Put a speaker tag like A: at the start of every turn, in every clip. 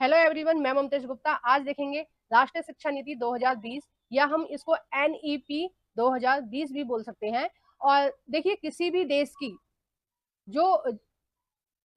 A: Hello everyone, मैं ममतेश गुप्ता। आज देखेंगे राष्ट्रीय शिक्षा नीति 2020 या हम इसको एनईपी 2020 भी बोल सकते हैं। और देखिए, किसी भी देश की जो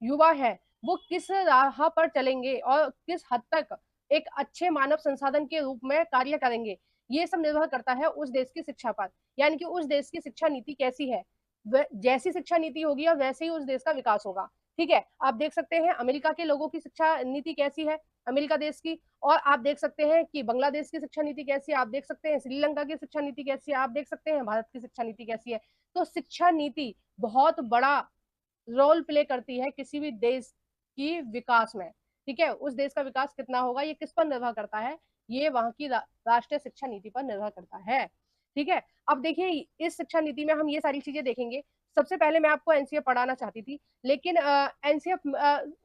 A: युवा है वो किस राह पर चलेंगे और किस हद तक एक अच्छे मानव संसाधन के रूप में कार्य करेंगे, ये सब निर्भर करता है उस देश की शिक्षा पर। यानी कि उस देश की शिक्षा नीति कैसी है, जैसी शिक्षा नीति होगी और वैसे ही उस देश का विकास होगा। ठीक है, आप देख सकते हैं अमेरिका के लोगों की शिक्षा नीति कैसी है, अमेरिका देश की। और आप देख सकते हैं कि बांग्लादेश की शिक्षा नीति कैसी है, आप देख सकते हैं श्रीलंका की शिक्षा नीति कैसी है, आप देख सकते हैं भारत की शिक्षा नीति कैसी है। तो शिक्षा नीति बहुत बड़ा रोल प्ले करती है किसी भी देश की विकास में। ठीक है, उस देश का विकास कितना होगा ये किस पर निर्भर करता है, ये वहां की राष्ट्रीय शिक्षा नीति पर निर्भर करता है। ठीक है, अब देखिए इस शिक्षा नीति में हम ये सारी चीजें देखेंगे। सबसे पहले मैं आपको एनसीएफ पढ़ाना चाहती थी, लेकिन एनसीएफ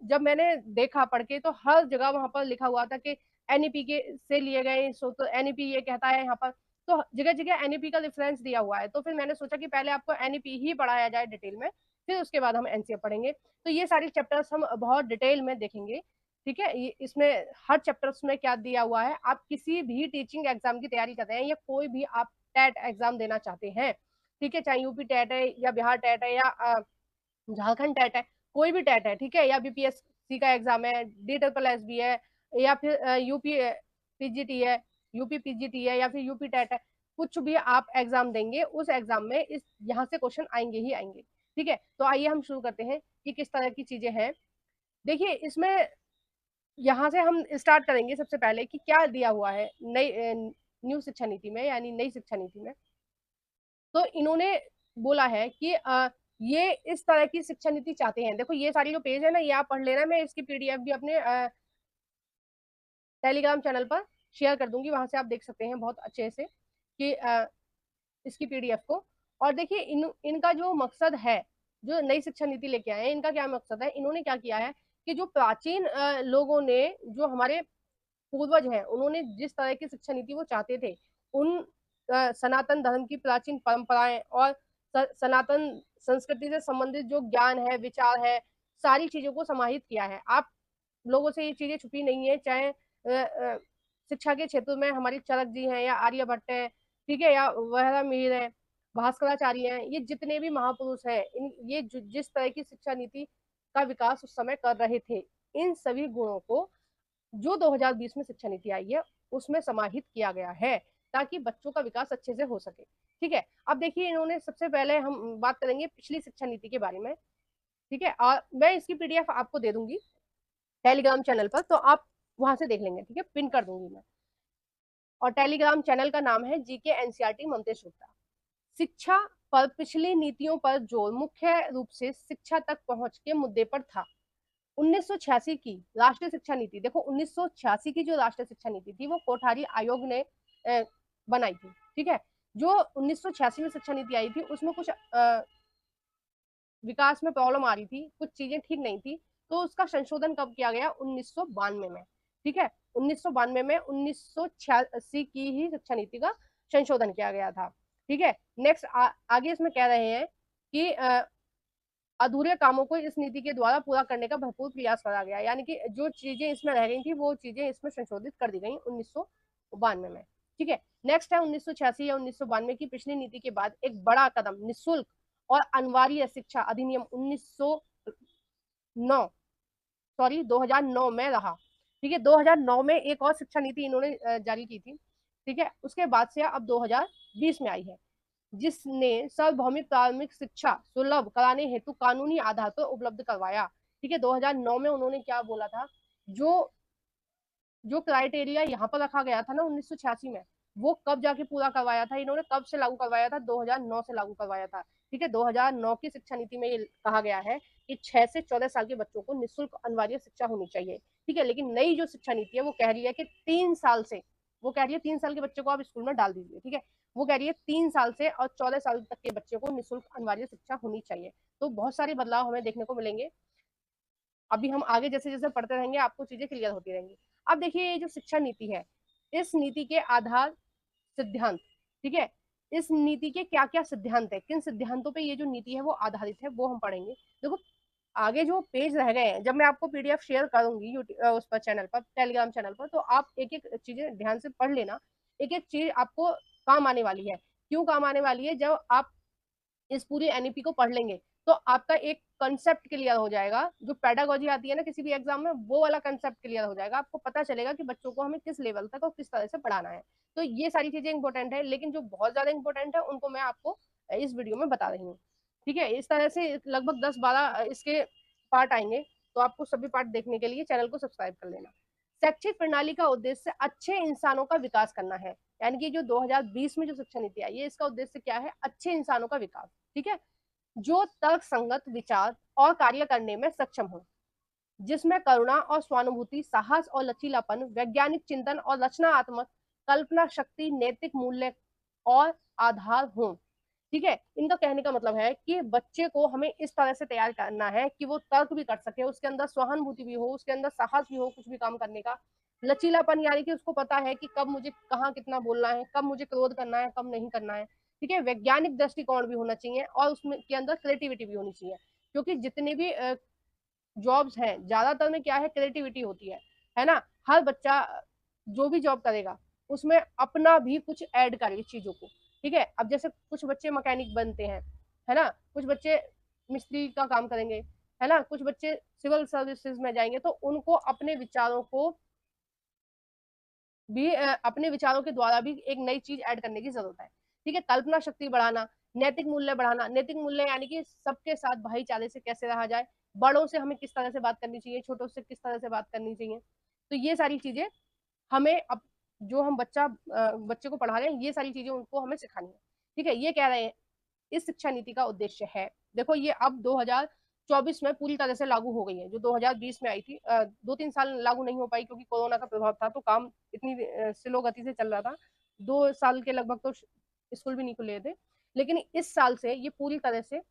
A: जब मैंने देखा पढ़ के तो हर जगह वहां पर लिखा हुआ था कि एनईपी के से लिए गए। सो तो एनईपी ये कहता है यहाँ पर, तो जगह जगह एनईपी का रेफरेंस दिया हुआ है। तो फिर मैंने सोचा कि पहले आपको एनईपी ही पढ़ाया जाए डिटेल में, फिर उसके बाद हम एनसीएफ पढ़ेंगे। तो ये सारी चैप्टर्स हम बहुत डिटेल में देखेंगे। ठीक है, इसमें हर चैप्टर्स में क्या दिया हुआ है। आप किसी भी टीचिंग एग्जाम की तैयारी करते हैं या कोई भी आप टेट एग्जाम देना चाहते हैं, ठीक है, चाहे यूपी टेट है या बिहार टेट है या झारखंड टेट है, कोई भी टेट है, ठीक है, या बीपीएससी का एग्जाम है, डी ट्रिपल एस बी है, या फिर यूपी पीजीटी है, यूपी पीजीटी है, या फिर यूपी टेट है, कुछ भी आप एग्जाम देंगे उस एग्जाम में इस यहाँ से क्वेश्चन आएंगे ही आएंगे। ठीक है, तो आइए हम शुरू करते हैं कि किस तरह की चीजें हैं। देखिए इसमें यहाँ से हम स्टार्ट करेंगे सबसे पहले कि क्या दिया हुआ है नई न्यू शिक्षा नीति में, यानी नई शिक्षा नीति में। तो इन्होंने बोला है कि ये इस तरह की शिक्षा नीति चाहते हैं। देखो ये सारी जो पेज है ना, ये आप पढ़ लेना, मैं इसकी पीडीएफ भी अपने टेलीग्राम चैनल पर शेयर कर दूंगी, वहां से आप देख सकते हैं बहुत अच्छे से कि इसकी पीडीएफ को। और देखिए इनका जो मकसद है, जो नई शिक्षा नीति लेके आए हैं, इनका क्या मकसद है। इन्होंने क्या किया है कि जो प्राचीन लोगों ने, जो हमारे पूर्वज हैं, उन्होंने जिस तरह की शिक्षा नीति वो चाहते थे, उन सनातन धर्म की प्राचीन परंपराएं और सनातन संस्कृति से संबंधित जो ज्ञान है, विचार है, सारी चीजों को समाहित किया है। आप लोगों से ये चीजें छुपी नहीं है, चाहे शिक्षा के क्षेत्र में हमारी चरक जी हैं या आर्यभट्ट है, ठीक है, या वह मीर है, भास्कराचार्य हैं, ये जितने भी महापुरुष हैं, इन ये जिस तरह की शिक्षा नीति का विकास उस समय कर रहे थे, इन सभी गुणों को जो 2020 में शिक्षा नीति आई है उसमें समाहित किया गया है, ताकि बच्चों का विकास अच्छे से हो सके। ठीक है, अब देखिए इन्होंने सबसे पहले हम बात करेंगे पिछली शिक्षा नीति के बारे में। ठीक है, और मैं इसकी पीडीएफ आपको दे दूंगी टेलीग्राम चैनल पर, तो आप वहां से देख लेंगे। ठीक है, पिन कर दूंगी मैं। और टेलीग्राम चैनल का नाम है जीके एनसीईआरटी ममतेश गुप्ता। शिक्षा पर पिछली नीतियों पर जोर मुख्य रूप से शिक्षा तक पहुंच के मुद्दे पर था। 1986 की राष्ट्रीय शिक्षा नीति, देखो 1986 की जो राष्ट्रीय शिक्षा नीति थी वो कोठारी आयोग ने बनाई थी। ठीक है, जो 1986 में शिक्षा नीति आई थी उसमें कुछ विकास में प्रॉब्लम आ रही थी, कुछ चीजें ठीक नहीं थी, तो उसका संशोधन कब किया गया, 1992 में। ठीक है, 1992 में 1986 की ही शिक्षा नीति का संशोधन किया गया था। ठीक है, नेक्स्ट आगे इसमें कह रहे हैं कि अधूरे कामों को इस नीति के द्वारा पूरा करने का भरपूर प्रयास करा गया, यानी कि जो चीजें इसमें रह गई थी वो चीजें इसमें संशोधित कर दी गई 1992 में। ठीक है, नेक्स्ट है 1986 या 1992 की पिछली नीति के बाद एक बड़ा कदम निःशुल्क और अनिवार्य शिक्षा अधिनियम 1909 सॉरी 2009 में रहा। ठीक है, 2009 में एक और शिक्षा नीति इन्होंने जारी की थी। ठीक है, उसके बाद से अब 2020 में आई है, जिसने सार्वभौमिक प्राथमिक शिक्षा सुलभ कराने हेतु कानूनी आधार पर उपलब्ध करवाया। ठीक है, 2009 में उन्होंने क्या बोला था, जो जो क्राइटेरिया यहाँ पर रखा गया था ना 1986 में, वो कब जाके पूरा करवाया था इन्होंने, कब से लागू करवाया था, 2009 से लागू करवाया था। ठीक है, 2009 की शिक्षा नीति में ये कहा गया है कि 6 से 14 साल के बच्चों को निःशुल्क अनिवार्य शिक्षा होनी चाहिए। ठीक है, लेकिन नई जो शिक्षा नीति है वो कह रही है कि 3 साल से, वो कह रही है 3 साल के बच्चे को आप स्कूल में डाल दीजिए। ठीक है, वो कह रही है 3 साल से और 14 साल तक के बच्चे को निःशुल्क अनिवार्य शिक्षा होनी चाहिए। तो बहुत सारे बदलाव हमें देखने को मिलेंगे। अभी हम आगे जैसे जैसे पढ़ते रहेंगे आपको चीजें क्लियर होती रहेंगी। अब देखिए ये जो शिक्षा नीति है, इस नीति के आधार सिद्धांत, ठीक है, इस नीति के क्या क्या सिद्धांत है, किन सिद्धांतों पे ये जो नीति है वो आधारित है, वो हम पढ़ेंगे। देखो आगे जो पेज रह गए हैं, जब मैं आपको पीडीएफ शेयर करूंगी यूट्यूब उस पर चैनल पर, टेलीग्राम चैनल पर, तो आप एक एक चीजें ध्यान से पढ़ लेना। एक एक चीज आपको काम आने वाली है। क्यों काम आने वाली है? जब आप इस पूरी एनईपी को पढ़ लेंगे तो आपका एक कंसेप्ट क्लियर हो जाएगा। जो पेडागोजी आती है ना किसी भी एग्जाम में, वो वाला कंसेप्ट क्लियर हो जाएगा। आपको पता चलेगा कि बच्चों को हमें किस लेवल तक और किस तरह से पढ़ाना है। तो ये सारी चीजें इंपॉर्टेंट है, लेकिन जो बहुत ज्यादा इंपॉर्टेंट है उनको मैं आपको इस वीडियो में बता रही हूँ। ठीक है, इस तरह से लगभग 10-12 इसके पार्ट आएंगे। तो आपको सभी पार्ट देखने के लिए चैनल को सब्सक्राइब कर लेना। शैक्षिक प्रणाली का उद्देश्य अच्छे इंसानों का विकास करना है। यानी कि जो 2020 में जो शिक्षा नीति आई है, इसका उद्देश्य क्या है? अच्छे इंसानों का विकास। ठीक है, जो तर्क संगत विचार और कार्य करने में सक्षम हो, जिसमें करुणा और स्वानुभूति, साहस और लचीलापन, वैज्ञानिक चिंतन और रचनात्मक कल्पना शक्ति, नैतिक मूल्य और आधार हो। ठीक है, इनका कहने का मतलब है कि बच्चे को हमें इस तरह से तैयार करना है कि वो तर्क भी कर सके, उसके अंदर सहानुभूति भी हो, उसके अंदर साहस भी हो कुछ भी काम करने का, लचीलापन यानी कि उसको पता है कि कब मुझे कहाँ कितना बोलना है, कब मुझे क्रोध करना है, कब नहीं करना है। ठीक है, वैज्ञानिक दृष्टिकोण भी होना चाहिए और उसमें के अंदर क्रिएटिविटी भी होनी चाहिए। क्योंकि जितने भी जॉब्स हैं, ज्यादातर में क्या है? क्रिएटिविटी होती है ना। हर बच्चा जो भी जॉब करेगा उसमें अपना भी कुछ ऐड करे चीजों को। ठीक है, अब जैसे कुछ बच्चे मैकेनिक बनते हैं, है ना, कुछ बच्चे मिस्त्री का काम करेंगे, है ना, कुछ बच्चे सिविल सर्विसेज में जाएंगे, तो उनको अपने विचारों को भी अपने विचारों के द्वारा भी एक नई चीज ऐड करने की जरूरत है। ठीक है, कल्पना शक्ति बढ़ाना, नैतिक मूल्य बढ़ाना। नैतिक मूल्य यानी कि सबके साथ भाईचारे से कैसे रहा जाए, बड़ों से हमें किस तरह से बात करनी चाहिए, छोटों से किस तरह से बात करनी चाहिए। तो ये सारी चीजें हमें अब जो हम बच्चे को पढ़ा रहे हैं, ये सारी चीजें उनको हमें सिखानी है। ठीक है, ये कह रहे हैं इस शिक्षा नीति का उद्देश्य है। देखो ये अब 2024 में पूरी तरह से लागू हो गई है। जो 2020 में आई थी 2-3 साल लागू नहीं हो पाई क्योंकि कोरोना का प्रभाव था, तो काम इतनी स्लो गति से चल रहा था। 2 साल के लगभग तो स्कूल भी नहीं खुले थे। लेकिन इस साल से ये पूरी तरह से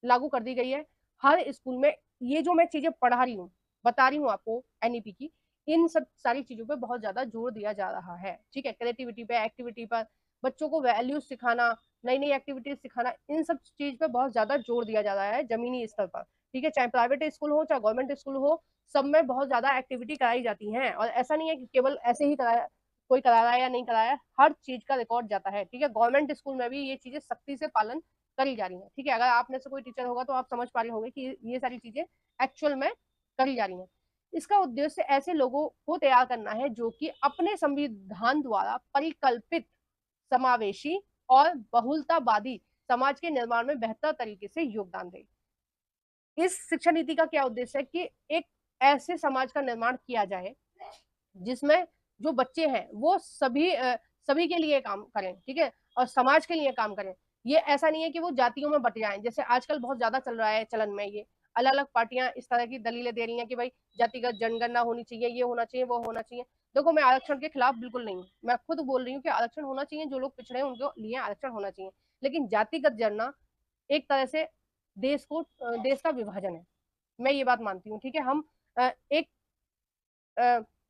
A: लागू कर दी गई है। हर स्कूल में ये जो मैं चीजें पढ़ा रही हूँ, बता रही हूँ आपको एनईपी की, इन सब सारी चीजों पे बहुत ज्यादा जोर दिया जा रहा है। ठीक है, क्रिएटिविटी पे, एक्टिविटी पर, बच्चों को वैल्यूज सिखाना, नई नई एक्टिविटीज सिखाना, इन सब चीज पे बहुत ज्यादा जोर दिया जा रहा है जमीनी स्तर पर। ठीक है, चाहे प्राइवेट स्कूल हो चाहे गवर्नमेंट स्कूल हो, सब में बहुत ज्यादा एक्टिविटी कराई जाती है। और ऐसा नहीं है कि केवल ऐसे ही कराया, कोई करा रहा है या नहीं कराया, हर चीज का रिकॉर्ड जाता है। ठीक है, गवर्नमेंट स्कूल में भी ये चीजें सख्ती से पालन करी जा रही है। ठीक है, अगर आप में से कोई टीचर होगा तो आप समझ पा रहे होंगे कि ये सारी चीजें एक्चुअल में करी जा रही हैं। इसका उद्देश्य ऐसे लोगों को तैयार करना है जो कि अपने संविधान द्वारा परिकल्पित समावेशी और बहुलतावादी समाज के निर्माण में बेहतर तरीके से योगदान दे। इस शिक्षा नीति का क्या उद्देश्य है कि एक ऐसे समाज का निर्माण किया जाए जिसमें जो बच्चे हैं वो सभी के लिए काम करें। ठीक है, और समाज के लिए काम करें। ये ऐसा नहीं है कि वो जातियों में बट जाएं, जैसे आजकल बहुत ज्यादा चल रहा है चलन में। ये अलग अलग पार्टियां इस तरह की दलीलें दे रही हैं कि भाई जातिगत जनगणना होनी चाहिए, ये होना चाहिए, वो होना चाहिए। देखो मैं आरक्षण के खिलाफ बिल्कुल नहीं हूँ, मैं खुद बोल रही हूँ कि आरक्षण होना चाहिए, जो लोग पिछड़े हैं उनके लिए आरक्षण होना चाहिए। लेकिन जातिगत जनगणना एक तरह से देश का विभाजन है, मैं ये बात मानती हूँ। ठीक है, हम एक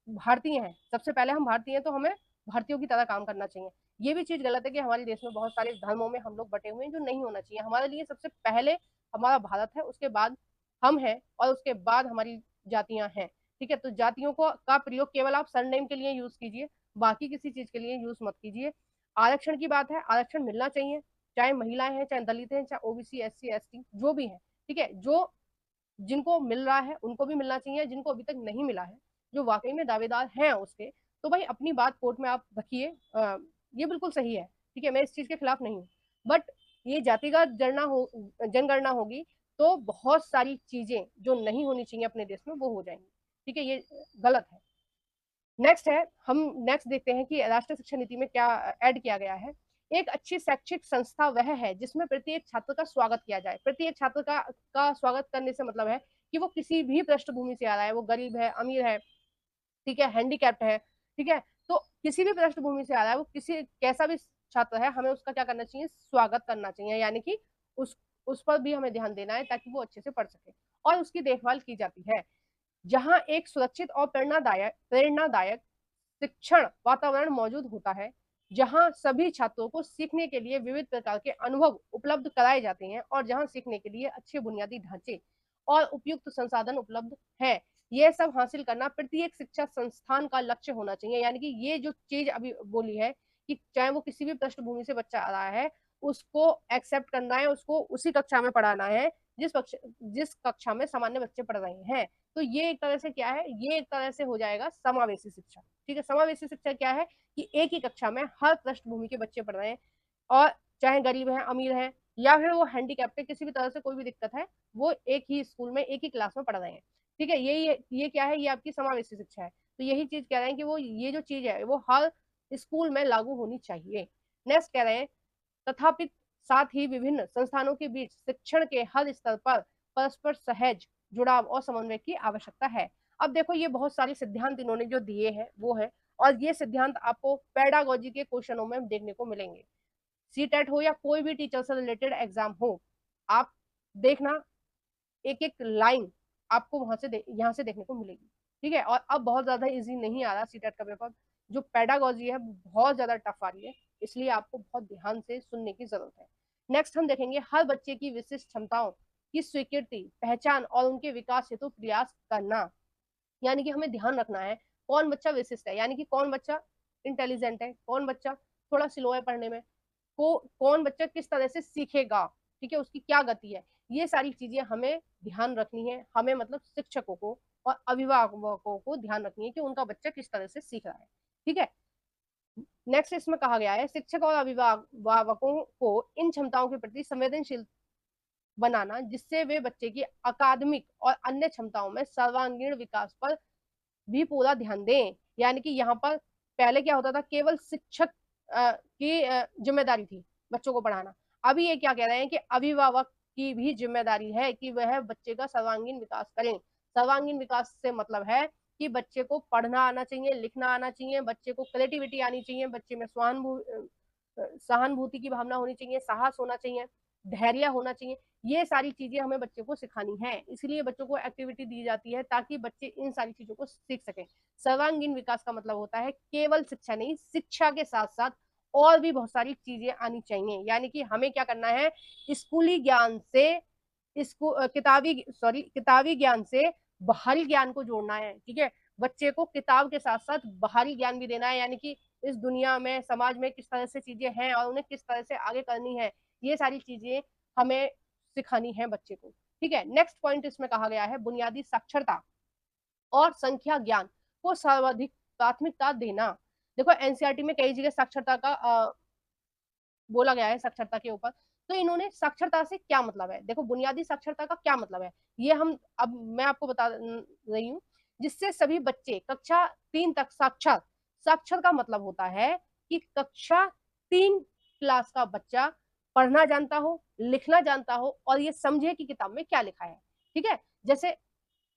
A: भारतीय हैं, सबसे पहले हम भारतीय हैं, तो हमें भारतीयों की तरह काम करना चाहिए। ये भी चीज गलत है कि हमारे देश में बहुत सारे धर्मों में हम लोग बटे हुए हैं, जो नहीं होना चाहिए। हमारे लिए सबसे पहले हमारा भारत है, उसके बाद हम हैं, और उसके बाद हमारी जातियां हैं। ठीक है, तो जातियों को का प्रयोग केवल आप सरनेम के लिए यूज कीजिए, बाकी किसी चीज के लिए यूज मत कीजिए। आरक्षण की बात है, आरक्षण मिलना चाहिए, चाहे महिलाएं हैं, चाहे दलित हैं, चाहे ओबीसी, एससी, एसटी, जो भी है। ठीक है, जो जिनको मिल रहा है उनको भी मिलना चाहिए, जिनको अभी तक नहीं मिला है, जो वाकई में दावेदार हैं उसके, तो भाई अपनी बात कोर्ट में आप रखिए। ये बिल्कुल सही है। ठीक है, मैं इस चीज के खिलाफ नहीं हूँ। बट ये जातिगत जनगणना होगी तो बहुत सारी चीजें जो नहीं होनी चाहिए अपने देश में वो हो जाएंगी। ठीक है, ये गलत है। नेक्स्ट है, हम नेक्स्ट देखते हैं कि राष्ट्रीय शिक्षा नीति में क्या ऐड किया गया है। एक अच्छी शैक्षिक संस्था वह है जिसमें प्रत्येक छात्र का स्वागत किया जाए। प्रत्येक छात्र का स्वागत करने से मतलब है कि वो किसी भी पृष्ठभूमि से आ रहा है, वो गरीब है, अमीर है, ठीक है, हैंडीकैप्ड है। ठीक है, तो किसी भी पृष्ठभूमि से आ रहा है, वो किसी कैसा भी छात्र है, हमें उसका क्या करना चाहिए? स्वागत करना चाहिए। यानी कि उस पर भी हमें ध्यान देना है ताकि वो अच्छे से पढ़ सके, और उसकी देखभाल की जाती है। जहां एक सुरक्षित और प्रेरणादायक शिक्षण वातावरण मौजूद होता है, जहां सभी छात्रों को सीखने के लिए विविध प्रकार के अनुभव उपलब्ध कराए जाते हैं, और जहां सीखने के लिए अच्छे बुनियादी ढांचे और उपयुक्त संसाधन उपलब्ध है। यह सब हासिल करना प्रत्येक शिक्षा संस्थान का लक्ष्य होना चाहिए। यानी कि ये जो चीज अभी बोली है कि चाहे वो किसी भी पृष्ठभूमि से बच्चा आ रहा है, उसको एक्सेप्ट करना है, उसको उसी कक्षा में पढ़ाना है जिस कक्षा में सामान्य बच्चे पढ़ रहे हैं। तो ये एक तरह से क्या है, ये एक तरह से हो जाएगा समावेशी शिक्षा। ठीक है, समावेशी शिक्षा क्या है कि एक ही कक्षा में हर पृष्ठभूमि के बच्चे पढ़ रहे हैं, और चाहे गरीब है, अमीर है, या फिर वो हैंडीकैप्ट है, किसी भी तरह से कोई भी दिक्कत है, वो एक ही स्कूल में एक ही क्लास में पढ़ रहे हैं। ठीक है, ये क्या है, ये आपकी समावेशी शिक्षा है। तो यही चीज कह रहे हैं कि वो ये जो चीज है वो हर स्कूल में लागू होनी चाहिए। नेक्स्ट कह रहे हैं, तथापि साथ ही विभिन्न संस्थानों के बीच शिक्षण के हर स्तर पर परस्पर सहज जुड़ाव और समन्वय की आवश्यकता है। अब देखो, ये बहुत सारे सिद्धांत इन्होंने जो दिए हैं वो है, और ये सिद्धांत आपको पेडागोजी के क्वेश्चनों में देखने को मिलेंगे। सीटेट हो या कोई भी टीचर से रिलेटेड एग्जाम हो, आप देखना एक एक लाइन आपको वहां से यहाँ से देखने को मिलेगी। ठीक है, और अब बहुत ज्यादा इजी नहीं आ रहा सीटेट का पेपर, जो पेडागोजी है बहुत ज्यादा टफ आ रही है, इसलिए आपको बहुत ध्यान से सुनने की जरूरत है। नेक्स्ट हम देखेंगे, हर बच्चे की विशिष्ट क्षमताओं की स्वीकृति, पहचान और उनके विकास हेतु प्रयास करना। यानी कि हमें ध्यान रखना है कौन बच्चा विशिष्ट है, यानी कि कौन बच्चा इंटेलिजेंट है, कौन बच्चा थोड़ा स्लो है पढ़ने में, कौन बच्चा किस तरह से सीखेगा, ठीक है, उसकी क्या गति है। ये सारी चीजें हमें ध्यान रखनी है, हमें मतलब शिक्षकों को और अभिभावकों को ध्यान रखनी है कि उनका बच्चा किस तरह से सीख रहा है। ठीक है, नेक्स्ट इसमें कहा गया है, शिक्षक और अभिभावकों को इन क्षमताओं के प्रति संवेदनशील बनाना, जिससे वे बच्चे की अकादमिक और अन्य क्षमताओं में सर्वांगीण विकास पर भी पूरा ध्यान दें। यानी कि यहाँ पर पहले क्या होता था, केवल शिक्षक की जिम्मेदारी थी बच्चों को पढ़ाना। अभी ये क्या कह रहे हैं कि अभिभावक की भी जिम्मेदारी है कि वह बच्चे का सर्वांगीण विकास करें। सर्वांगीण विकास से मतलब है कि बच्चे को पढ़ना आना चाहिए, लिखना आना चाहिए, बच्चे को क्रिएटिविटी आनी चाहिए, बच्चे में सहानुभूति की भावना होनी चाहिए, साहस होना चाहिए, धैर्य होना चाहिए। ये सारी चीजें हमें बच्चे को सिखानी है, इसलिए बच्चों को एक्टिविटी दी जाती है ताकि बच्चे इन सारी चीजों को सीख सके। सर्वांगीण विकास का मतलब होता है केवल शिक्षा नहीं, शिक्षा के साथ साथ और भी बहुत सारी चीजें आनी चाहिए। यानी कि हमें क्या करना है, स्कूली ज्ञान से इसको किताबी ज्ञान से बाहरी ज्ञान को जोड़ना है। ठीक है, बच्चे को किताब के साथ साथ बाहरी ज्ञान भी देना है, यानी कि इस दुनिया में, समाज में किस तरह से चीजें हैं और उन्हें किस तरह से आगे करनी है, ये सारी चीजें हमें सिखानी है बच्चे को। ठीक है, नेक्स्ट पॉइंट इसमें कहा गया है, बुनियादी साक्षरता और संख्या ज्ञान को सर्वाधिक प्राथमिकता देना। देखो, एनसीईआरटी में कई जगह साक्षरता का बोला गया है, साक्षरता के ऊपर। तो इन्होंने साक्षरता से क्या मतलब है, देखो बुनियादी साक्षरता का क्या मतलब है, ये हम अब मैं आपको बता रही हूँ। जिससे सभी बच्चे कक्षा 3 तक साक्षर, साक्षर का मतलब होता है कि कक्षा 3 क्लास का बच्चा पढ़ना जानता हो, लिखना जानता हो और ये समझे कि किताब में क्या लिखा है। ठीक है, जैसे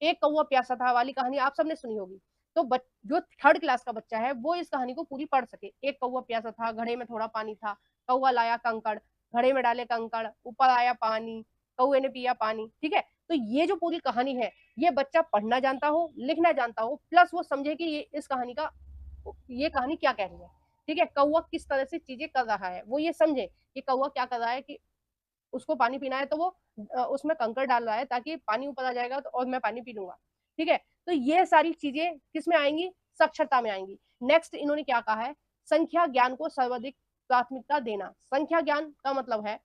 A: एक कौवा प्यासा था वाली कहानी आप सबने सुनी होगी। तो जो थर्ड क्लास का बच्चा है वो इस कहानी को पूरी पढ़ सके। एक कौवा प्यासा था, घड़े में थोड़ा पानी था, कौवा लाया कंकड़, घड़े में डाले कंकड़, ऊपर आया पानी, कौवे ने पिया पानी। ठीक है, तो ये जो पूरी कहानी है, ये बच्चा पढ़ना जानता हो, लिखना जानता हो, प्लस वो समझे कि ये इस कहानी का, ये कहानी क्या कह रही है। ठीक है, कौवा किस तरह से चीजें कर रहा है, वो ये समझे कि कौवा क्या कर रहा है, कि उसको पानी पीना है तो वो उसमें कंकड़ डाल रहा है ताकि पानी ऊपर आ जाएगा तो और मैं पानी पी लूंगा। ठीक है, तो ये सारी चीजें किस में आएंगी, साक्षरता में आएंगी। नेक्स्ट इन्होंने क्या कहा है, संख्या ज्ञान को सर्वाधिक प्राथमिकता देना। संख्या ज्ञान का मतलब है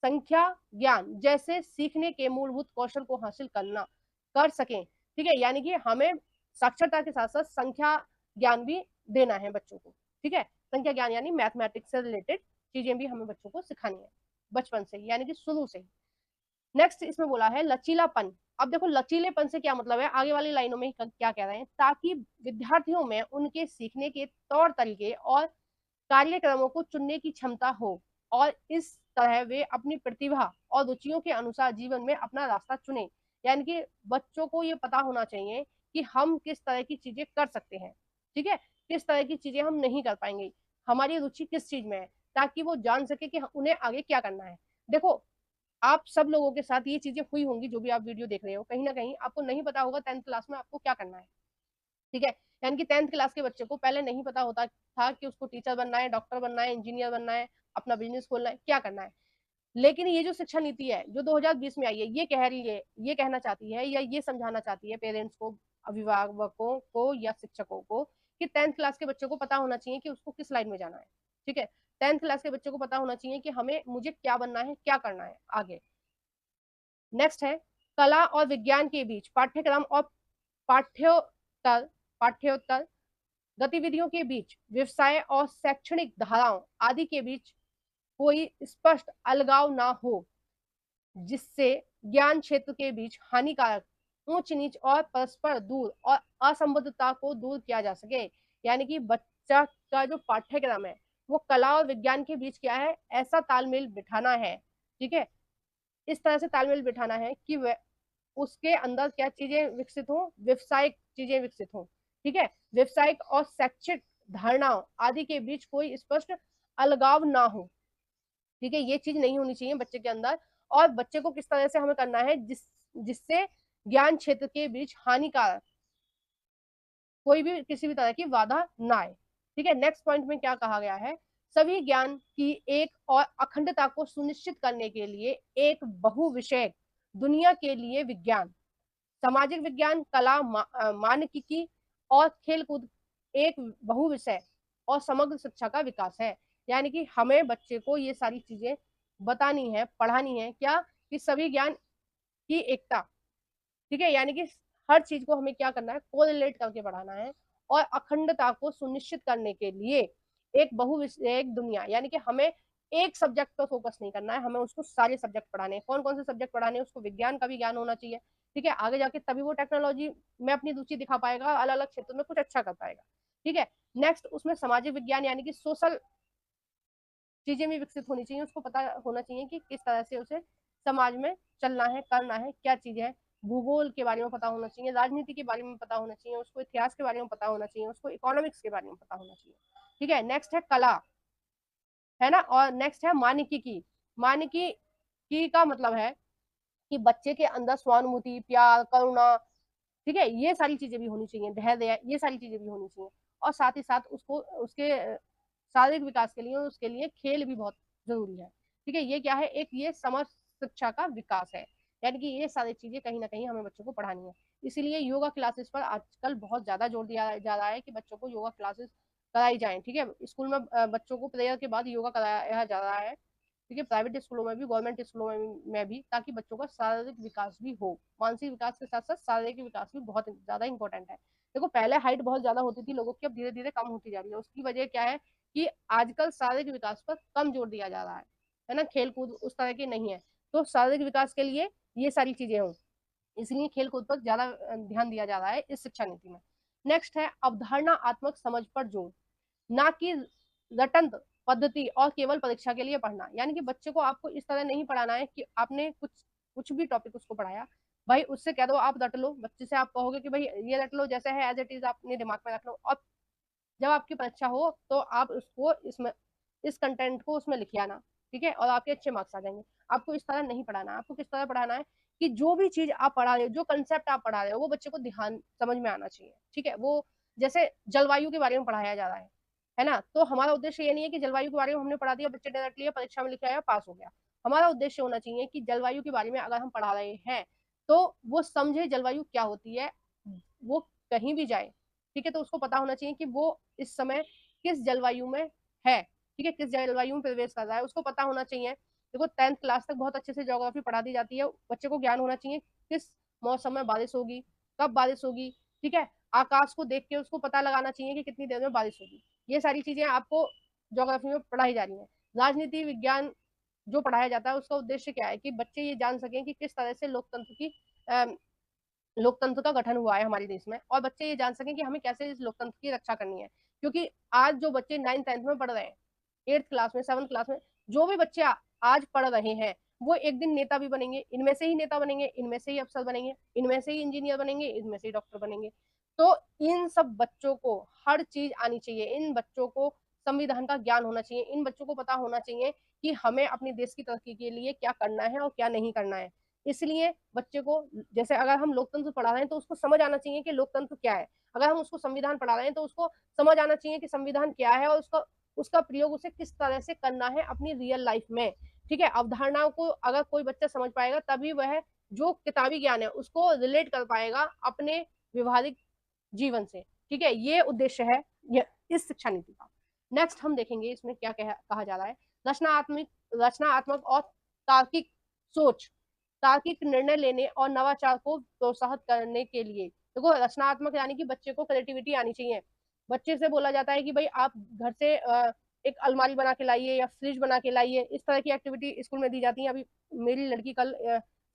A: संख्या ज्ञान जैसे सीखने के मूलभूत कौशल को हासिल कर सकें। ठीक है, यानी कि हमें साक्षरता के साथ साथ संख्या ज्ञान भी देना है बच्चों को। ठीक है, संख्या ज्ञान यानी मैथमेटिक्स से रिलेटेड चीजें भी हमें बच्चों को सिखानी है बचपन से ही, यानी कि शुरू से ही। नेक्स्ट इसमें बोला है लचीलापन। अब देखो, लचीलेपन से क्या मतलब है, आगे वाली लाइनों में क्या कह रहे हैं, ताकि विद्यार्थियों में उनके सीखने के तौर तरीके और कार्यक्रमों को चुनने की क्षमता हो और इस तरह वे अपनी प्रतिभा और रुचियों के अनुसार जीवन में अपना रास्ता चुने। यानी कि बच्चों को ये पता होना चाहिए कि हम किस तरह की चीजें कर सकते हैं, ठीक है, किस तरह की चीजें हम नहीं कर पाएंगे, हमारी रुचि किस चीज में है, ताकि वो जान सके कि उन्हें आगे क्या करना है। देखो, आप सब लोगों के साथ ये चीजें हुई होंगी, जो भी आप वीडियो देख रहे हो, कहीं ना कहीं आपको नहीं पता होगा 10th क्लास में आपको क्या करना है। ठीक है, यानी कि 10th क्लास के बच्चे को पहले नहीं पता होता था कि उसको टीचर बनना है, डॉक्टर बनना है, इंजीनियर बनना है, अपना बिजनेस खोलना है, क्या करना है। लेकिन ये जो शिक्षा नीति है जो 2020 में आई है, ये कह रही है, ये कहना चाहती है या ये समझाना चाहती है पेरेंट्स को, अभिभावकों को या शिक्षकों को, कि 10th क्लास के बच्चों को पता होना चाहिए कि उसको किस लाइन में जाना है। ठीक है, 10th क्लास के बच्चों को पता होना चाहिए कि हमें मुझे क्या बनना है, क्या करना है आगे। नेक्स्ट है कला और विज्ञान के बीच पाठ्यक्रम और पाठ्योत्तर पाठ्योत्तर गतिविधियों के बीच, व्यवसाय और शैक्षणिक धाराओं आदि के बीच कोई स्पष्ट अलगाव ना हो, जिससे ज्ञान क्षेत्र के बीच हानिकारक ऊंच नीच और परस्पर दूर और असंबद्धता को दूर किया जा सके। यानी कि बच्चा का जो पाठ्यक्रम है वो कला और विज्ञान के बीच क्या है, ऐसा तालमेल बिठाना है। ठीक है, इस तरह से तालमेल बिठाना है कि उसके अंदर क्या चीजें विकसित हो, व्यवसायिक चीजें विकसित हो। ठीक है, व्यवसायिक और शैक्षिक धारणाओं आदि के बीच कोई स्पष्ट अलगाव ना हो। ठीक है, ये चीज नहीं होनी चाहिए बच्चे के अंदर। और बच्चे को किस तरह से हमें करना है जिससे ज्ञान क्षेत्र के बीच हानिकारक कोई भी किसी भी तरह की बाधा ना आए। ठीक है, नेक्स्ट पॉइंट में क्या कहा गया है, सभी ज्ञान की एक और अखंडता को सुनिश्चित करने के लिए एक बहुविषयक दुनिया के लिए विज्ञान, सामाजिक विज्ञान, कला, मानविकी और खेलकूद एक बहुविषय और समग्र शिक्षा का विकास है। यानी कि हमें बच्चे को ये सारी चीजें बतानी है, पढ़ानी है, क्या कि सभी ज्ञान की एकता। ठीक है, यानी कि हर चीज को हमें क्या करना है, कोरिलेट करके पढ़ाना है। और अखंडता को सुनिश्चित करने के लिए एक बहुविषयक दुनिया, यानी कि हमें एक सब्जेक्ट पर फोकस नहीं करना है, हमें उसको सारे सब्जेक्ट पढ़ाने हैं। कौन कौन से सब्जेक्ट पढ़ाने हैं, उसको विज्ञान का भी ज्ञान होना चाहिए। ठीक है, आगे जाके तभी वो टेक्नोलॉजी में अपनी रुचि दिखा पाएगा, अलग अलग क्षेत्रों में कुछ अच्छा कर पाएगा। ठीक है, नेक्स्ट उसमें सामाजिक विज्ञान यानी कि सोशल चीजें भी विकसित होनी चाहिए, उसको पता होना चाहिए कि किस तरह से उसे समाज में चलना है, करना है, क्या चीज है। भूगोल के बारे में पता होना चाहिए, राजनीति के बारे में पता होना चाहिए, उसको इतिहास के बारे में पता होना चाहिए, उसको इकोनॉमिक्स के बारे में पता होना चाहिए। ठीक है, नेक्स्ट है कला, है ना। और नेक्स्ट है मानविकी। मानविकी का मतलब है कि बच्चे के अंदर स्वानुभूति, प्यार, करुणा, ठीक है, ये सारी चीजें भी होनी चाहिए, धैर्य, ये सारी चीजें भी होनी चाहिए। और साथ ही साथ उसको उसके शारीरिक विकास के लिए उसके लिए खेल भी बहुत जरूरी है। ठीक है, ये क्या है, एक ये समझ शिक्षा का विकास है। यानी कि ये सारी चीजें कहीं ना कहीं हमें बच्चों को पढ़ानी है। इसीलिए योगा क्लासेस पर आजकल बहुत ज्यादा जोर दिया जा रहा है कि बच्चों को योगा क्लासेस कराई जाए। ठीक है, स्कूल में बच्चों को प्रेयर के बाद योगा कराया जा रहा है। ठीक है, प्राइवेट स्कूलों में भी, गवर्नमेंट स्कूलों में भी, ताकि बच्चों का शारीरिक विकास भी हो। मानसिक विकास के साथ साथ शारीरिक विकास भी बहुत ज्यादा इंपॉर्टेंट है। देखो पहले हाइट बहुत ज्यादा होती थी लोगों की, अब धीरे धीरे कम होती जा रही है। उसकी वजह क्या है कि आजकल शारीरिक विकास पर कम जोर दिया जा रहा है ना, खेल कूद उस तरह की नहीं है। तो शारीरिक विकास के लिए ये सारी चीजें हों, इसलिए खेल कूद पर ज्यादा ध्यान दिया जा रहा है इस शिक्षा नीति में। नेक्स्ट है अवधारणा आत्मक समझ पर जोर, ना कि रटंत पद्धति और केवल परीक्षा के लिए पढ़ना। यानी कि बच्चे को आपको इस तरह नहीं पढ़ाना है कि आपने कुछ कुछ भी टॉपिक उसको पढ़ाया, भाई उससे कह दो आप रट लो। बच्चे से आप कहोगे कि भाई ये रट लो, जैसे है एज इट इज अपने दिमाग में रख लो, और जब आपकी परीक्षा हो तो आप उसको इसमें इस कंटेंट को उसमें लिखिए आना। ठीक है, और आपके अच्छे मार्क्स आ जाएंगे। आपको इस तरह नहीं पढ़ाना है। आपको किस तरह पढ़ाना है कि जो भी चीज आप पढ़ा रहे हो, जो कंसेप्ट आप पढ़ा रहे हो, वो बच्चे को ध्यान समझ में आना चाहिए। ठीक है, वो जैसे जलवायु के बारे में पढ़ाया जा रहा है ना, तो हमारा उद्देश्य ये नहीं है कि जलवायु के बारे में हमने पढ़ा दिया, बच्चे डायरेक्ट लिया, परीक्षा में लिखा आया, पास हो गया। हमारा उद्देश्य होना चाहिए कि जलवायु के बारे में अगर हम पढ़ा रहे हैं तो वो समझे जलवायु क्या होती है, वो कहीं भी जाए। ठीक है, तो उसको पता होना चाहिए कि वो इस समय किस जलवायु में है। ठीक है, किस जलवायु में प्रवेश कर रहा है, उसको पता होना चाहिए। देखो 10th क्लास तक बहुत अच्छे से ज्योग्राफी पढ़ा दी जाती है, बच्चे को ज्ञान होना चाहिए किस मौसम में बारिश होगी, कब बारिश होगी। ठीक है, आकाश को देख के उसको पता लगाना चाहिए कि कितनी देर में बारिश होगी। ये सारी चीजें आपको ज्योग्राफी में पढ़ाई जा रही है। राजनीति विज्ञान जो पढ़ाया जाता है उसका उद्देश्य क्या है कि बच्चे ये जान सकें कि किस तरह से लोकतंत्र का गठन हुआ है हमारे देश में, और बच्चे ये जान सकें कि हमें कैसे इस लोकतंत्र की रक्षा करनी है। क्योंकि आज जो बच्चे 9th 10th में पढ़ रहे हैं, 8th क्लास में, 7th क्लास में, जो भी बच्चे आज पढ़ रहे हैं वो एक दिन नेता भी बनेंगे। इनमें से ही नेता बनेंगे, इनमें से ही अफसर बनेंगे, इनमें से ही इंजीनियर बनेंगे, इनमें से ही डॉक्टर बनेंगे। तो इन सब बच्चों को हर चीज आनी चाहिए, इन बच्चों को संविधान का ज्ञान होना चाहिए, इन बच्चों को पता होना चाहिए कि हमें अपने देश की तरक्की के लिए क्या करना है और क्या नहीं करना है। इसलिए बच्चे को, जैसे अगर हम लोकतंत्र पढ़ा रहे हैं तो उसको समझ आना चाहिए कि लोकतंत्र क्या है। अगर हम उसको संविधान पढ़ा रहे हैं तो उसको समझ आना चाहिए कि संविधान क्या है, और उसका उसका प्रयोग उसे किस तरह से करना है अपनी रियल लाइफ में। ठीक है, अवधारणाओं को अगर कोई बच्चा समझ पाएगा तभी वह जो किताबी ज्ञान है उसको रिलेट कर पाएगा अपने व्यवहारिक जीवन से। ठीक है, ये उद्देश्य है इस शिक्षा नीति का। नेक्स्ट हम देखेंगे इसमें क्या कहा जा रहा है। रचनात्मक रचनात्मक और तार्किक सोच, तार्किक निर्णय लेने और नवाचार को प्रोत्साहित करने के लिए। देखो, रचनात्मक यानी कि बच्चे को क्रिएटिविटी आनी चाहिए। बच्चे से बोला जाता है कि भाई आप घर से एक अलमारी बना के लाइए या फ्रिज बना के लाइए, इस तरह की एक्टिविटी स्कूल में दी जाती है। अभी मेरी लड़की कल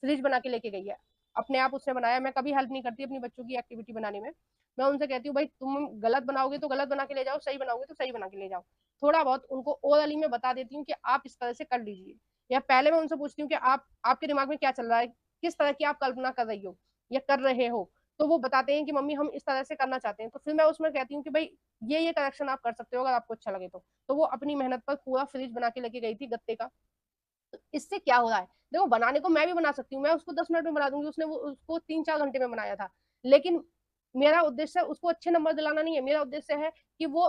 A: फ्रिज बना के लेके गई है, अपने आप उसने बनाया। मैं कभी हेल्प नहीं करती अपनी बच्चों की एक्टिविटी बनाने में। मैं उनसे कहती हूँ भाई तुम गलत बनाओगे तो गलत बना के ले जाओ, सही बनाओगे तो सही बना के ले जाओ। थोड़ा बहुत उनको ओरली में बता देती हूँ कि आप इस तरह से कर लीजिए, या पहले मैं उनसे पूछती हूँ कि आपके दिमाग में क्या चल रहा है, किस तरह की आप कल्पना कर रही हो या कर रहे हो। तो वो बताते हैं कि मम्मी हम इस तरह से करना चाहते हैं। तो फिर मैं उसमें कहती हूँ कि भाई ये करेक्शन आप कर सकते हो अगर आपको अच्छा लगे तो वो अपनी मेहनत पर पूरा फ्रिज बना के लेके गई थी गत्ते का। तो इससे क्या हो रहा है, देखो बनाने को मैं भी बना सकती हूँ, मैं उसको 10 मिनट में बना दूंगी, उसने वो उसको 3-4 घंटे में बनाया था। लेकिन मेरा उद्देश्य उसको अच्छे नंबर दिलाना नहीं है, मेरा उद्देश्य है कि वो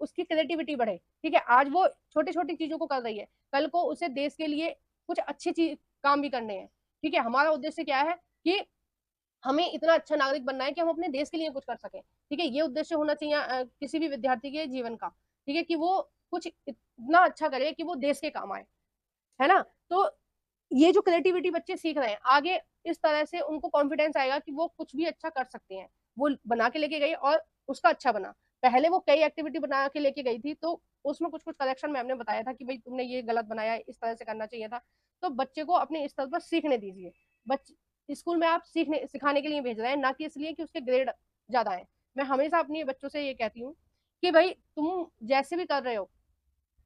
A: उसकी क्रिएटिविटी बढ़े। ठीक है, आज वो छोटी छोटी चीजों को कर रही है, कल को उसे देश के लिए कुछ अच्छी चीज काम भी करने हैं। ठीक है, हमारा उद्देश्य क्या है कि हमें इतना अच्छा नागरिक बनना है कि हम अपने देश के लिए कुछ कर सकें। ठीक है, ये उद्देश्य होना चाहिए किसी भी विद्यार्थी के जीवन का। ठीक है, कि वो कुछ इतना अच्छा करे कि वो देश के काम आए, है ना। तो ये जो क्रिएटिविटी बच्चे सीख रहे हैं आगे, इस तरह से उनको कॉन्फिडेंस आएगा कि वो कुछ भी अच्छा कर सकते हैं। वो बना के लेके गई और उसका अच्छा बना। पहले वो कई एक्टिविटी बना के लेके गई थी, तो उसमें कुछ कुछ करेक्शन मैम ने बताया था कि भाई तुमने ये गलत बनाया, इस तरह से करना चाहिए था। तो बच्चे को अपने स्तर पर सीखने दीजिए। बच्चे स्कूल में आप सीखने सिखाने के लिए भेज रहे हैं, ना कि इसलिए कि उसके ग्रेड ज्यादा है। मैं हमेशा अपने बच्चों से ये कहती हूँ कि भाई तुम जैसे भी कर रहे हो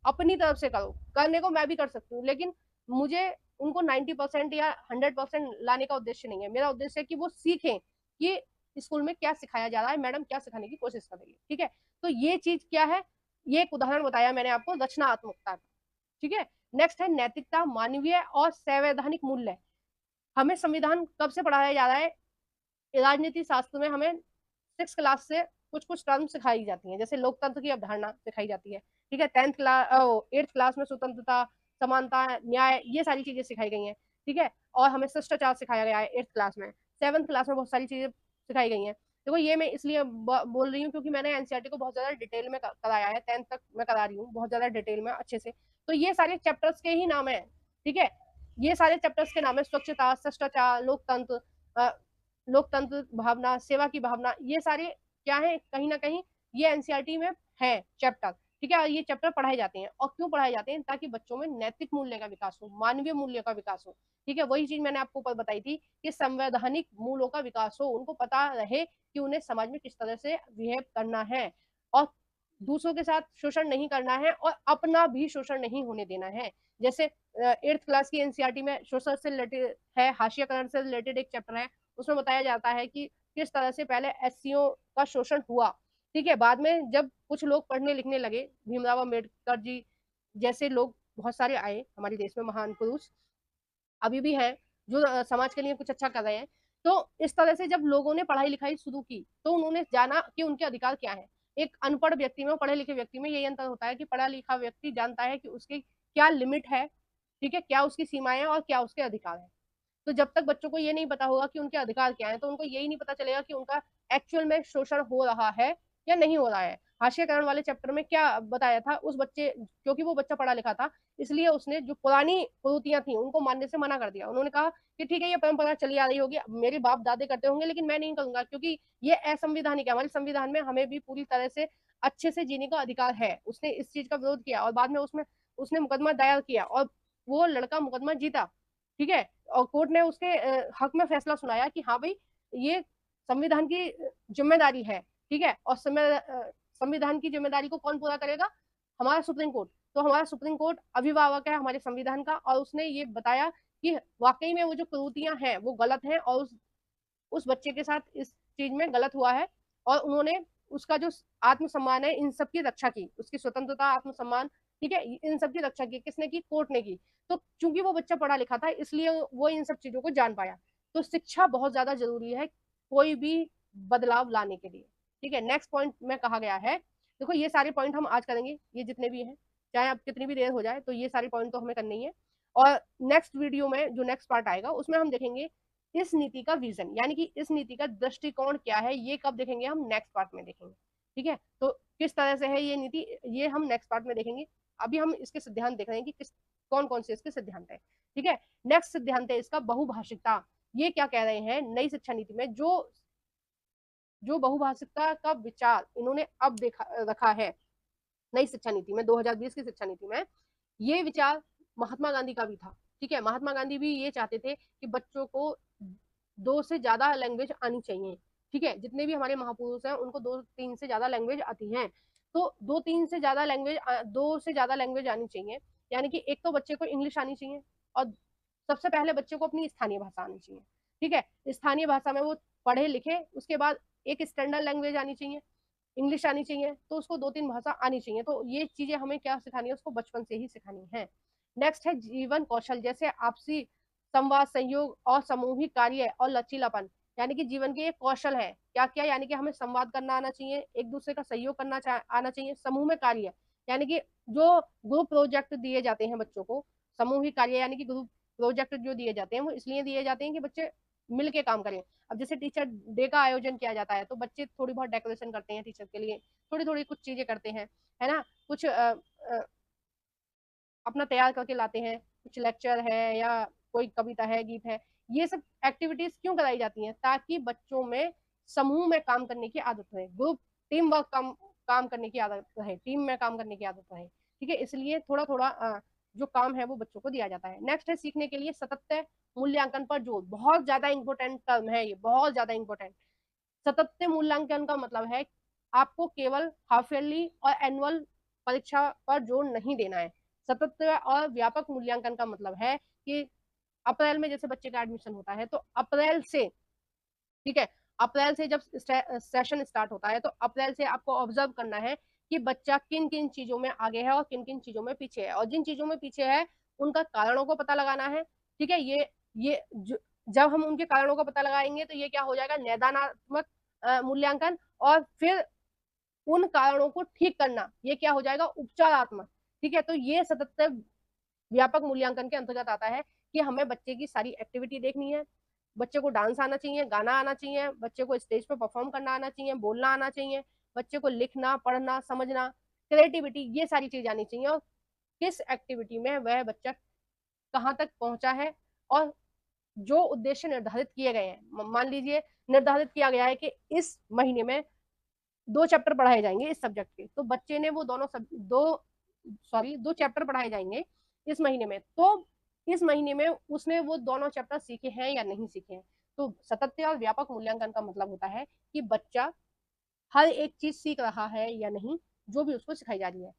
A: अपनी तरफ से करो, करने को मैं भी कर सकती हूँ, लेकिन मुझे उनको 90% या 100% लाने का उद्देश्य नहीं है। मेरा उद्देश्य है कि वो सीखें कि स्कूल में क्या सिखाया जा रहा है, मैडम क्या सिखाने की कोशिश कर रही है। ठीक है, तो ये चीज क्या है, ये एक उदाहरण बताया मैंने आपको रचनात्मकता का। ठीक है, नेक्स्ट है नैतिकता, मानवीय और संवैधानिक मूल्य। हमें संविधान कब से पढ़ाया जा रहा है, राजनीति शास्त्र में हमें 6 क्लास से कुछ कुछ टर्म सिखाई जाती हैं, जैसे लोकतंत्र की अवधारणा सिखाई जाती है। ठीक है, 8th क्लास में स्वतंत्रता, समानता, न्याय, ये सारी चीजें सिखाई गई हैं। ठीक है, और हमें शिष्टाचार सिखाया गया है 8th क्लास में। 7th क्लास में बहुत सारी चीजें सिखाई गई हैं। देखो ये मैं इसलिए बोल रही हूँ क्योंकि मैंने एनसीईआरटी को बहुत ज्यादा डिटेल में कराया है, 10th तक मैं करा रही हूँ बहुत ज्यादा डिटेल में अच्छे से। तो ये सारे चैप्टर्स के ही नाम है। ठीक है, ये सारे चैप्टर्स के नाम है, स्वच्छता, शिष्टाचार, लोकतंत्र, लोकतंत्र भावना, सेवा की भावना, ये सारे क्या है, कहीं ना कहीं ये एनसीईआरटी में है चैप्टर। ठीक है, और ये चैप्टर पढ़ाए जाते हैं। और क्यों पढ़ाए जाते हैं, ताकि बच्चों में नैतिक मूल्य का विकास हो, मानवीय मूल्य का विकास हो। ठीक है, वही चीज मैंने आपको ऊपर बताई थी कि संवैधानिक मूल्यों का विकास हो, उनको पता रहे कि उन्हें समाज में किस तरह से बिहेव करना है, और दूसरों के साथ शोषण नहीं करना है, और अपना भी शोषण नहीं होने देना है। जैसे 8th क्लास की एनसीईआरटी में शोषण से रिलेटेड है, हाशियाकरण से रिलेटेड एक चैप्टर है, उसमें बताया जाता है कि किस तरह से पहले एससीओ का शोषण हुआ। ठीक है, बाद में जब कुछ लोग पढ़ने लिखने लगे, भीमराव अम्बेडकर जी जैसे लोग बहुत सारे आए हमारे देश में, महान पुरुष अभी भी हैं जो समाज के लिए कुछ अच्छा कर रहे हैं। तो इस तरह से जब लोगों ने पढ़ाई लिखाई शुरू की तो उन्होंने जाना कि उनके अधिकार क्या है। एक अनपढ़ व्यक्ति में और पढ़े लिखे व्यक्ति में यही अंतर होता है कि पढ़ा लिखा व्यक्ति जानता है कि उसकी क्या लिमिट है, ठीक है, क्या उसकी सीमाएं और क्या उसके अधिकार है। तो जब तक बच्चों को ये नहीं पता होगा कि उनके अधिकार क्या है, तो उनको यही नहीं पता चलेगा कि उनका एक्चुअल में शोषण हो रहा है या नहीं हो रहा है। हाशियाकरण वाले चैप्टर में क्या बताया था, उस बच्चे, क्योंकि वो बच्चा पढ़ा लिखा था, इसलिए उसने जो पुरानी कुरीतियां थी उनको मानने से मना कर दिया। उन्होंने कहा कि ठीक है, ये परंपरा चली आ रही होगी, मेरे बाप दादे करते होंगे, लेकिन मैं नहीं करूंगा, क्योंकि ये असंविधानिक है। हमारे संविधान में हमें भी पूरी तरह से अच्छे से जीने का अधिकार है। उसने इस चीज का विरोध किया और बाद में उसमें उसने मुकदमा दायर किया और वो लड़का मुकदमा जीता। ठीक है, और कोर्ट ने उसके हक में फैसला सुनाया कि हाँ भाई, ये संविधान की जिम्मेदारी है। ठीक है, और संविधान की जिम्मेदारी को कौन पूरा करेगा, हमारा सुप्रीम कोर्ट। तो हमारा सुप्रीम कोर्ट अभिभावक है हमारे संविधान का, और उसने ये बताया कि वाकई में वो जो कुरीतियां हैं वो गलत हैं, और उस बच्चे के साथ इस चीज में गलत हुआ है। और उन्होंने उसका जो आत्मसम्मान है इन सब की रक्षा की, उसकी स्वतंत्रता, आत्मसम्मान, ठीक है, इन सब की रक्षा की। किसने की, कोर्ट ने की। तो चूंकि वो बच्चा पढ़ा लिखा था इसलिए वो इन सब चीजों को जान पाया। तो शिक्षा बहुत ज्यादा जरूरी है कोई भी बदलाव लाने के लिए। ठीक है, नेक्स्ट पॉइंट में कहा गया है, देखो ये सारे पॉइंट हम आज करेंगे, ये जितने भी हैं, चाहे अब कितनी भी देर हो जाए, तो ये सारे पॉइंट तो हमें करने ही है। और नेक्स्ट वीडियो में जो नेक्स्ट पार्ट आएगा उसमें हम देखेंगे इस नीति का विजन, यानी कि इस नीति का दृष्टिकोण क्या है, ये कब देखेंगे, हम नेक्स्ट पार्ट में देखेंगे। ठीक है, तो किस तरह से है ये नीति, ये हम नेक्स्ट पार्ट में देखेंगे। अभी हम इसके सिद्धांत देख रहे हैं कि किस कौन कौन से इसके सिद्धांत है। ठीक है, नेक्स्ट सिद्धांत है इसका बहुभाषिकता। ये क्या कह रहे हैं, नई शिक्षा नीति में जो बहुभाषिकता का विचार इन्होंने अब रखा है नई शिक्षा नीति में, 2020 की शिक्षा नीति में, ये विचार महात्मा गांधी का भी था। ठीक है, महात्मा गांधी भी ये चाहते थे कि बच्चों को 2 से ज्यादा लैंग्वेज आनी चाहिए। ठीक है, जितने भी हमारे महापुरुष हैं उनको 2-3 से ज्यादा लैंग्वेज आती हैं, तो 2-3 से ज्यादा लैंग्वेज 2 से ज्यादा लैंग्वेज आनी चाहिए। यानी कि एक तो बच्चे को इंग्लिश आनी चाहिए और सबसे पहले बच्चे को अपनी स्थानीय भाषा आनी चाहिए। ठीक है, स्थानीय भाषा में वो पढ़े लिखे, उसके बाद एक स्टैंडर्ड लैंग्वेज आनी चाहिए, इंग्लिश आनी चाहिए, तो उसको 2-3 भाषा आनी चाहिए। तो ये चीजें हमें क्या सिखानी है, उसको बचपन से ही सिखानी है। नेक्स्ट है जीवन कौशल, जैसे आपसी संवाद, सहयोग और सामूहिक कार्य और लचीलापन। यानी कि जीवन के एक कौशल है, क्या क्या, यानी कि हमें संवाद करना आना चाहिए, एक दूसरे का सहयोग करना आना चाहिए, समूह में कार्य, यानी कि जो ग्रुप प्रोजेक्ट दिए जाते हैं बच्चों को, सामूहिक कार्य यानी कि ग्रुप प्रोजेक्ट जो दिए जाते हैं वो इसलिए दिए जाते हैं कि बच्चे मिलके काम करें। अब जैसे टीचर डे का आयोजन किया जाता है तो बच्चे थोड़ी बहुत डेकोरेशन करते हैं टीचर के लिए, थोड़ी थोड़ी कुछ चीजें करते हैं, है ना, कुछ अपना तैयार करके लाते हैं, कुछ लेक्चर है या कोई कविता है, गीत है। ये सब एक्टिविटीज क्यों कराई जाती हैं, ताकि बच्चों में समूह में काम करने की आदत रहे, ग्रुप टीम वर्क काम करने की आदत रहे, टीम में काम करने की आदत रहे। ठीक है, इसलिए थोड़ा थोड़ा जो काम है वो बच्चों को दिया जाता है। नेक्स्ट है सीखने के लिए सतत मूल्यांकन पर जोर। बहुत ज्यादा इंपॉर्टेंट टर्म है ये, बहुत ज्यादा इंपॉर्टेंट। सतत मूल्यांकन का मतलब है आपको केवल हाफ ईयरली और एनुअल परीक्षा पर जोर नहीं देना है। सतत और व्यापक मूल्यांकन का मतलब है कि अप्रैल में जैसे बच्चे का एडमिशन होता है तो अप्रैल से, ठीक है, अप्रैल से जब सेशन स्टार्ट होता है तो अप्रैल से आपको ऑब्जर्व करना है कि बच्चा किन किन चीजों में आगे है और किन किन चीजों में पीछे है, और जिन चीजों में पीछे है उनका कारणों को पता लगाना है। ठीक है, ये जब हम उनके कारणों का पता लगाएंगे तो ये क्या हो जाएगा, निदानात्मक मूल्यांकन, और फिर उन कारणों को ठीक करना, ये क्या हो जाएगा, उपचारात्मक। ठीक है, तो ये सतत व्यापक मूल्यांकन के अंतर्गत आता है कि हमें बच्चे की सारी एक्टिविटी देखनी है, बच्चे को डांस आना चाहिए, गाना आना चाहिए, बच्चे को स्टेज पे परफॉर्म करना आना चाहिए, बोलना आना चाहिए, बच्चे को लिखना, पढ़ना, समझना, क्रिएटिविटी, ये सारी चीज आनी चाहिए, और किस एक्टिविटी में वह बच्चा कहाँ तक पहुंचा है, और जो उद्देश्य निर्धारित किए गए हैं, मान लीजिए निर्धारित किया गया है कि इस महीने में 2 चैप्टर पढ़ाए जाएंगे इस सब्जेक्ट के, तो बच्चे ने वो दो चैप्टर पढ़ाए जाएंगे इस महीने में, तो इस महीने में उसने वो दोनों चैप्टर सीखे हैं या नहीं सीखे हैं। तो सतत और व्यापक मूल्यांकन का मतलब होता है कि बच्चा हर एक चीज सीख रहा है या नहीं जो भी उसको सिखाई जा रही है।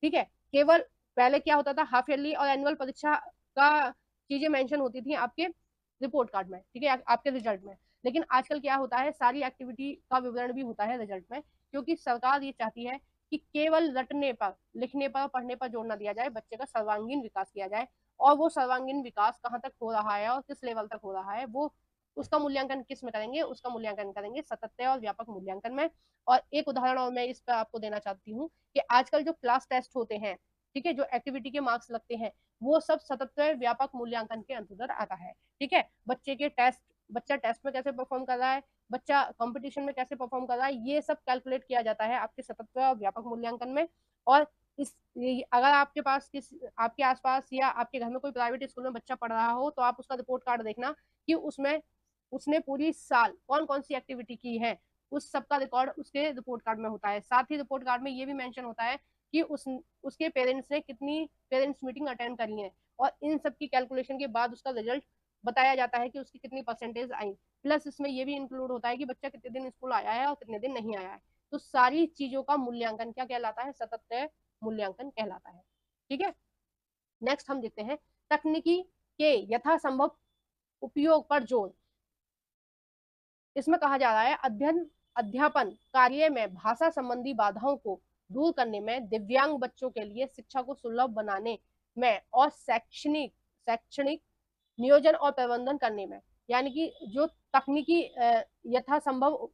A: ठीक है, केवल पहले क्या होता था, हाफ ईयरली और एनुअल परीक्षा का चीजें मेंशन होती थी आपके रिपोर्ट कार्ड में, ठीक है, आपके रिजल्ट में, लेकिन आजकल क्या होता है, सारी एक्टिविटी का विवरण भी होता है रिजल्ट में, क्योंकि सरकार ये चाहती है कि केवल रटने पर, लिखने पर, पढ़ने पर जोर न दिया जाए, बच्चे का सर्वांगीण विकास किया जाए, और वो सर्वांगीण विकास कहाँ तक हो रहा है और किस लेवल तक हो रहा है, वो उसका मूल्यांकन किस में करेंगे, उसका मूल्यांकन करेंगे सतत और व्यापक मूल्यांकन में। और एक उदाहरण और मैं इस पर आपको देना चाहती हूँ कि आजकल जो क्लास टेस्ट होते हैं, ठीक है, जो एक्टिविटी के मार्क्स लगते हैं, वो सब सतत व्यापक मूल्यांकन के अंतर्गत आता है। ठीक है, बच्चे के टेस्ट, बच्चा टेस्ट में कैसे परफॉर्म कर रहा है, बच्चा कंपटीशन में कैसे परफॉर्म कर रहा है, ये सब कैलकुलेट किया जाता है आपके सतत और व्यापक मूल्यांकन में। और अगर आपके पास आपके आसपास या आपके घर में कोई प्राइवेट स्कूल में बच्चा पढ़ रहा हो तो आप उसका रिपोर्ट कार्ड देखना कि उसमें उसने पूरी साल कौन कौन सी एक्टिविटी की है, उस सब का रिकॉर्ड उसके रिपोर्ट कार्ड में होता है। साथ ही रिपोर्ट कार्ड में ये भी मेंशन होता है कि उसके पेरेंट्स ने कितनी पेरेंट्स मीटिंग अटेंड करी है, और इन सब की कैलकुलेशन के बाद उसका रिजल्ट बताया जाता है कि उसकी कितनी परसेंटेज आई। प्लस इसमें ये भी इंक्लूड होता है कि बच्चा कितने दिन स्कूल आया है और कितने दिन नहीं आया है। तो सारी चीजों का मूल्यांकन क्या कहलाता है, सतत मूल्यांकन कहलाता है। ठीक है, नेक्स्ट हम देखते हैं तकनीकी के यथासंभव उपयोग पर जोर। इसमें कहा जा रहा है अध्ययन अध्यापन कार्य में भाषा संबंधी बाधाओं को दूर करने में, दिव्यांग बच्चों के लिए शिक्षा को सुलभ बनाने में, और शैक्षणिक नियोजन और प्रबंधन करने में। यानी कि जो तकनीकी यथासंभव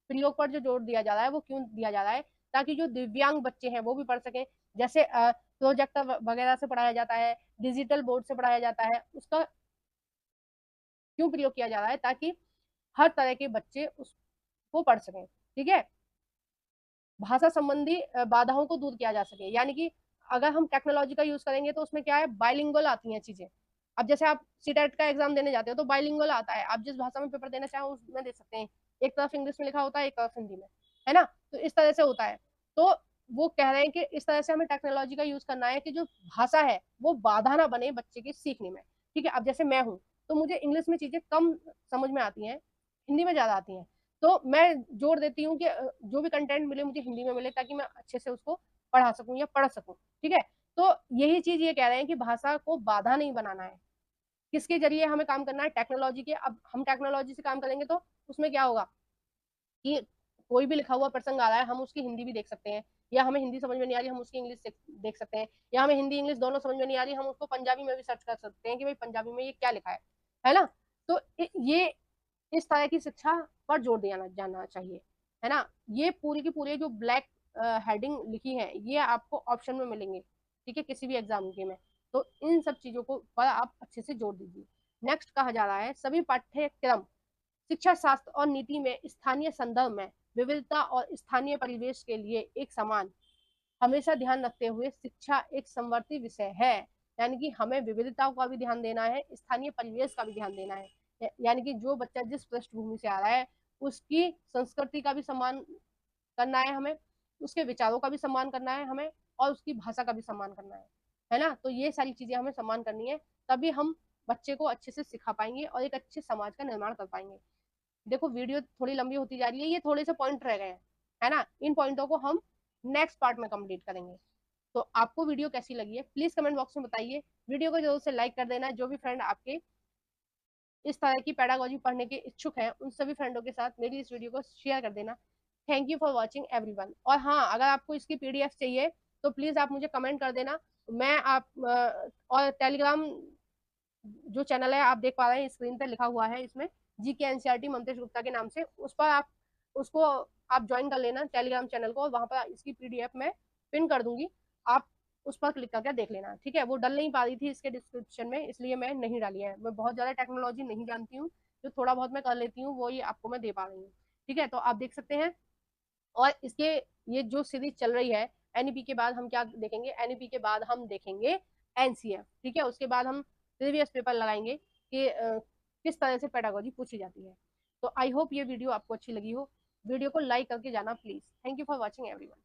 A: प्रयोग पर जो जोर दिया जा रहा है वो क्यों दिया जा रहा है, ताकि जो दिव्यांग बच्चे हैं वो भी पढ़ सकें। जैसे प्रोजेक्टर वगैरह से पढ़ाया जाता है, डिजिटल बोर्ड से पढ़ाया जाता है, उसका क्यों प्रयोग किया जा रहा है? ताकि हर तरह के बच्चे उसको पढ़ सकें। ठीक है, भाषा संबंधी बाधाओं को दूर किया जा सके। यानी कि अगर हम टेक्नोलॉजी का यूज करेंगे तो उसमें क्या है, बाइलिंगुअल आती हैं चीजें। अब जैसे आप सीटेट का एग्जाम देने जाते हो तो बाइलिंगुअल आता है, आप जिस भाषा में पेपर देना चाहो उसमें दे सकते हैं, एक तरफ इंग्लिश में लिखा होता है, एक तरफ हिंदी में, है ना। तो इस तरह से होता है। तो वो कह रहे हैं कि इस तरह से हमें टेक्नोलॉजी का यूज करना है कि जो भाषा है वो बाधा ना बने बच्चे के सीखने में। ठीक है, अब जैसे मैं हूँ तो मुझे इंग्लिश में चीजें कम समझ में आती हैं, हिंदी में ज्यादा आती हैं, तो मैं जोर देती हूँ कि जो भी कंटेंट मिले मुझे हिंदी में मिले, ताकि मैं अच्छे से उसको पढ़ा सकूं या पढ़ सकूं। ठीक है, तो यही चीज ये कह रहे हैं कि भाषा को बाधा नहीं बनाना है। किसके जरिए हमें काम करना है? टेक्नोलॉजी के। अब हम टेक्नोलॉजी से काम करेंगे तो उसमें क्या होगा कि कोई भी लिखा हुआ प्रसंग आ रहा है, हम उसकी हिंदी भी देख सकते हैं, या हमें हिंदी समझ में नहीं आ रही हम उसकी इंग्लिश देख सकते हैं, या हमें हिंदी इंग्लिश दोनों समझ में नहीं आ रही हम उसको पंजाबी में भी सर्च कर सकते हैं कि भाई पंजाबी में ये क्या लिखा है ना। तो ये इस तरह की शिक्षा पर जोर दिया जाना चाहिए, है ना। ये पूरी की पूरी जो ब्लैक हेडिंग लिखी है ये आपको ऑप्शन में मिलेंगे, ठीक है, किसी भी एग्जाम के में। तो इन सब चीजों को पर आप अच्छे से जोड़ दीजिए। नेक्स्ट कहा जा रहा है सभी पाठ्यक्रम शिक्षा शास्त्र और नीति में स्थानीय संदर्भ में विविधता और स्थानीय परिवेश के लिए एक समान हमेशा ध्यान रखते हुए शिक्षा एक समवर्ती विषय है। यानी कि हमें विविधताओं का भी ध्यान देना है, स्थानीय परिवेश का भी ध्यान देना है। यानी कि जो बच्चा जिस पृष्ठभूमि से आ रहा है उसकी संस्कृति का भी सम्मान करना है हमें, उसके विचारों का भी सम्मान करना है हमें, और उसकी भाषा का भी सम्मान करना है ना। तो ये सारी चीजें हमें सम्मान करनी है, तभी हम बच्चे को अच्छे से सिखा पाएंगे और एक अच्छे समाज का निर्माण कर पाएंगे। देखो वीडियो थोड़ी लंबी होती जा रही है, ये थोड़े से पॉइंट रह गए हैं, है ना। इन पॉइंटों को हम नेक्स्ट पार्ट में कंप्लीट करेंगे। तो आपको वीडियो कैसी लगी है प्लीज कमेंट बॉक्स में बताइए। वीडियो को जरूर से लाइक कर देना। जो भी फ्रेंड आपके इस तरह की पेडागोजी पढ़ने के इच्छुक हैं उन सभी फ्रेंडों के साथ मेरी इस वीडियो को शेयर कर देना। Thank you for watching everyone. और हाँ, अगर आपको इसकी पीडीएफ चाहिए तो प्लीज आप मुझे कमेंट कर देना। मैं आप और टेलीग्राम जो चैनल है आप देख पा रहे हैं स्क्रीन पे लिखा हुआ है, इसमें जीके एनसीईआरटी ममतेश गुप्ता के नाम से, उस पर आप उसको आप ज्वाइन कर लेना टेलीग्राम चैनल को, और वहां पर इसकी पीडीएफ में पिन कर दूंगी, आप उस पर क्लिक करके देख लेना। ठीक है, वो डल नहीं पा रही थी इसके डिस्क्रिप्शन में इसलिए मैं नहीं डाली है। मैं बहुत ज्यादा टेक्नोलॉजी नहीं जानती हूँ, जो थोड़ा बहुत मैं कर लेती हूँ वो ही आपको मैं दे पा रही हूँ। ठीक है, तो आप देख सकते हैं। और इसके ये जो सीरीज चल रही है एनईपी के बाद हम क्या देखेंगे, एनईपी के बाद हम देखेंगे एनसीएफ। ठीक है, उसके बाद हम प्रीवियस पेपर लगाएंगे कि किस तरह से पेडागोजी पूछी जाती है। तो आई होप ये वीडियो आपको अच्छी लगी हो। वीडियो को लाइक करके जाना please. Thank you for watching everyone.